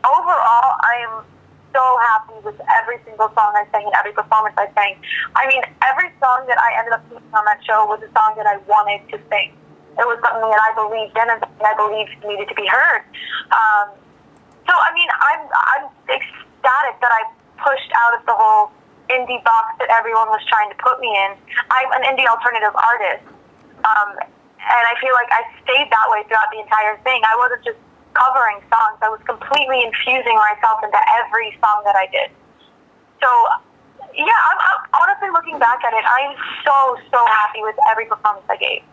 overall, I am so happy with every single song I sang and every performance I sang. I mean, every song that I ended up singing on that show was a song that I wanted to sing. It was something that I believed in and something I believed needed to be heard. So, I mean, I'm ecstatic that I pushed out of the whole indie box that everyone was trying to put me in. I'm an indie alternative artist. And I feel like I stayed that way throughout the entire thing. I wasn't just covering songs. I was completely infusing myself into every song that I did. So, yeah, I'm honestly looking back at it, I am so happy with every performance I gave.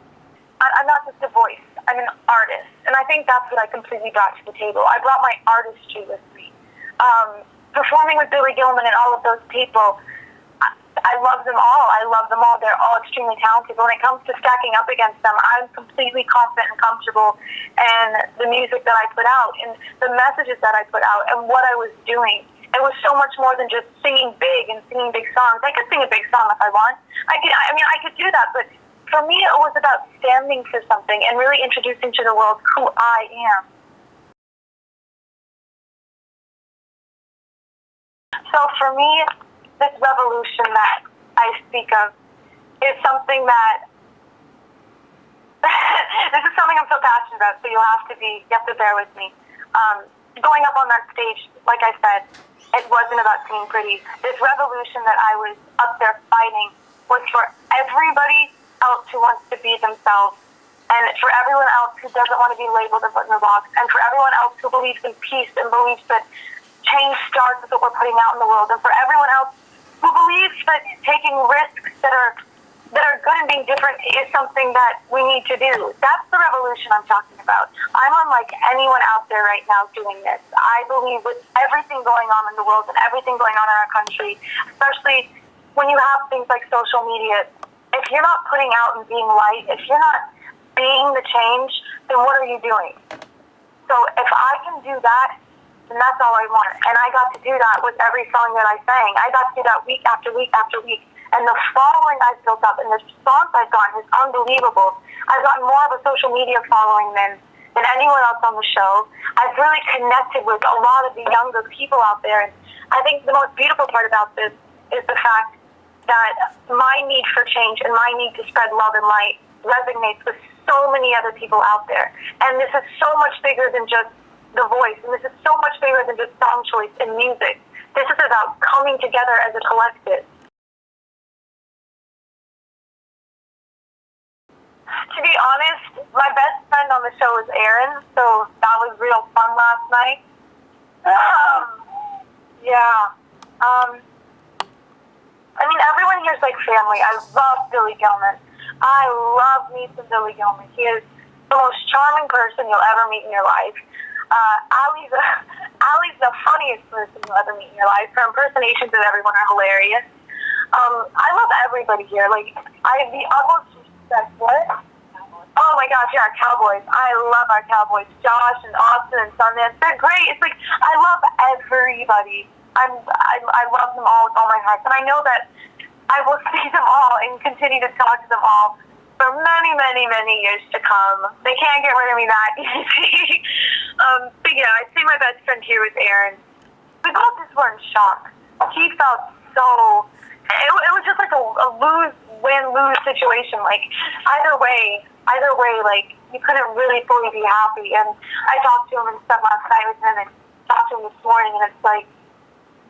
I'm not just a voice. I'm an artist. And I think that's what I completely brought to the table. I brought my artistry with me. Performing with Billy Gilman and all of those people, I love them all. I love them all. They're all extremely talented. But when it comes to stacking up against them, I'm completely confident and comfortable in the music that I put out and the messages that I put out and what I was doing. It was so much more than just singing big and singing big songs. I could sing a big song if I want. I could do that. But for me, it was about standing for something and really introducing to the world who I am. So for me, this revolution that I speak of is something that this is something I'm so passionate about, so you have to bear with me. Going up on that stage, like I said, it wasn't about singing pretty. This revolution that I was up there fighting was for everybody else who wants to be themselves, and for everyone else who doesn't want to be labeled and put in a box, and for everyone else who believes in peace and believes that change starts with what we're putting out in the world, and for everyone else who believes that taking risks that are good and being different is something that we need to do. That's the revolution I'm talking about. I'm unlike anyone out there right now doing this. I believe with everything going on in the world and everything going on in our country, especially when you have things like social media, if you're not putting out and being light, if you're not being the change, then what are you doing? So if I can do that, then that's all I want. And I got to do that with every song that I sang. I got to do that week after week after week. And the following I've built up and the response I've gotten is unbelievable. I've gotten more of a social media following than anyone else on the show. I've really connected with a lot of the younger people out there. And I think the most beautiful part about this is the fact that my need for change and my need to spread love and light resonates with so many other people out there. And this is so much bigger than just the voice, and this is so much bigger than just song choice and music. This is about coming together as a collective. To be honest, my best friend on the show is Erin, so that was real fun last night. I mean, everyone here is like family. I love Billy Gilman. I love me some Billy Gilman. He is the most charming person you'll ever meet in your life. Allie's the funniest person you'll ever meet in your life. Her impersonations of everyone are hilarious. I love everybody here. Like, I have the utmost respect. What? Oh my gosh, yeah, our Cowboys. I love our Cowboys. Josh and Austin and Sundance. They're great. It's like, I love everybody. I love them all with all my heart. And I know that I will see them all and continue to talk to them all for many years to come. They can't get rid of me that easy. But yeah, I'd say my best friend here was Erin. We both just were in shock. He felt so... It was just like a lose-win-lose situation. Like, either way, like, you couldn't really fully be happy. And I talked to him and stuff last night with him and talked to him this morning, and it's like,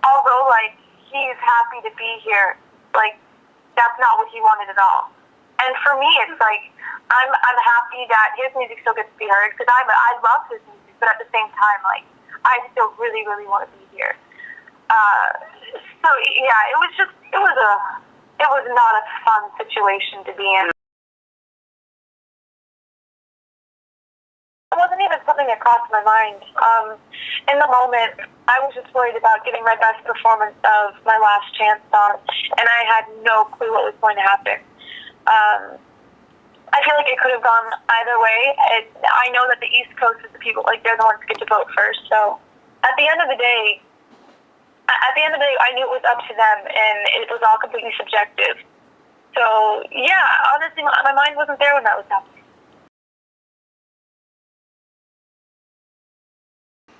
although, like, he's happy to be here, like, that's not what he wanted at all. And for me, it's like, I'm happy that his music still gets to be heard, because I love his music, but at the same time, like, I still really want to be here. So yeah, it was not a fun situation to be in. It wasn't even something that crossed my mind. In the moment, I was just worried about giving my best performance of my last chance song, and I had no clue what was going to happen. I feel like it could have gone either way. I know that the East Coast is the people, like, they're the ones who get to vote first. So at the end of the day, I knew it was up to them, and it was all completely subjective. So yeah, honestly, my mind wasn't there when that was happening.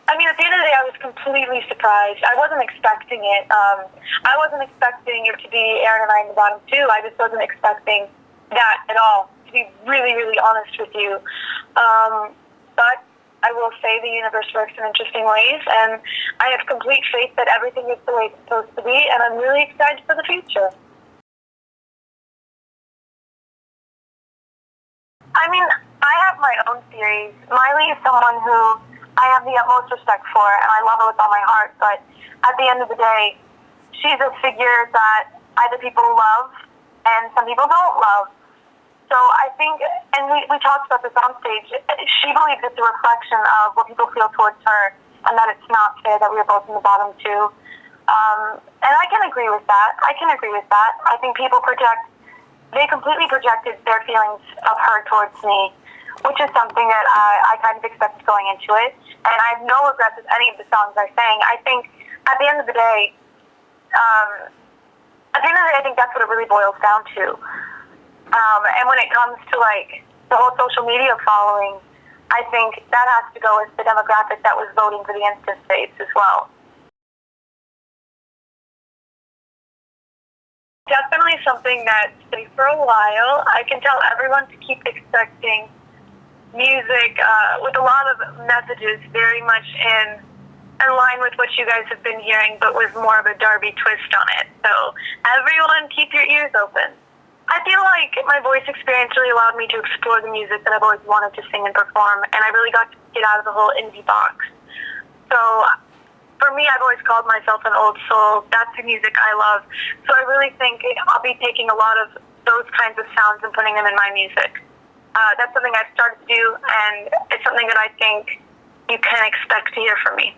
I mean, at the end of the day, I was completely surprised. I wasn't expecting it. I wasn't expecting it to be Aaron and I in the bottom two. I just wasn't expecting that at all, to be really, really honest with you. But I will say the universe works in interesting ways, and I have complete faith that everything is the way it's supposed to be, and I'm really excited for the future. I mean, I have my own theories. Miley is someone who I have the utmost respect for, and I love her with all my heart, but at the end of the day, she's a figure that either people love and some people don't love. So I think, and we talked about this on stage, she believes it's a reflection of what people feel towards her, and that it's not fair that we are both in the bottom two. And I can agree with that. I think people they completely projected their feelings of her towards me, which is something that I kind of expected going into it. And I have no regrets with any of the songs I sang. I think at the end of the day, I think that's what it really boils down to. And when it comes to like the whole social media following, I think that has to go with the demographic that was voting for the instant states as well. Definitely something that's been for a while. I can tell everyone to keep expecting music with a lot of messages very much in line with what you guys have been hearing, but with more of a Darby twist on it. So everyone keep your ears open. I feel like my voice experience really allowed me to explore the music that I've always wanted to sing and perform, and I really got to get out of the whole indie box. So for me, I've always called myself an old soul. That's the music I love. So I really think I'll be taking a lot of those kinds of sounds and putting them in my music. That's something I've started to do, and it's something that I think you can expect to hear from me.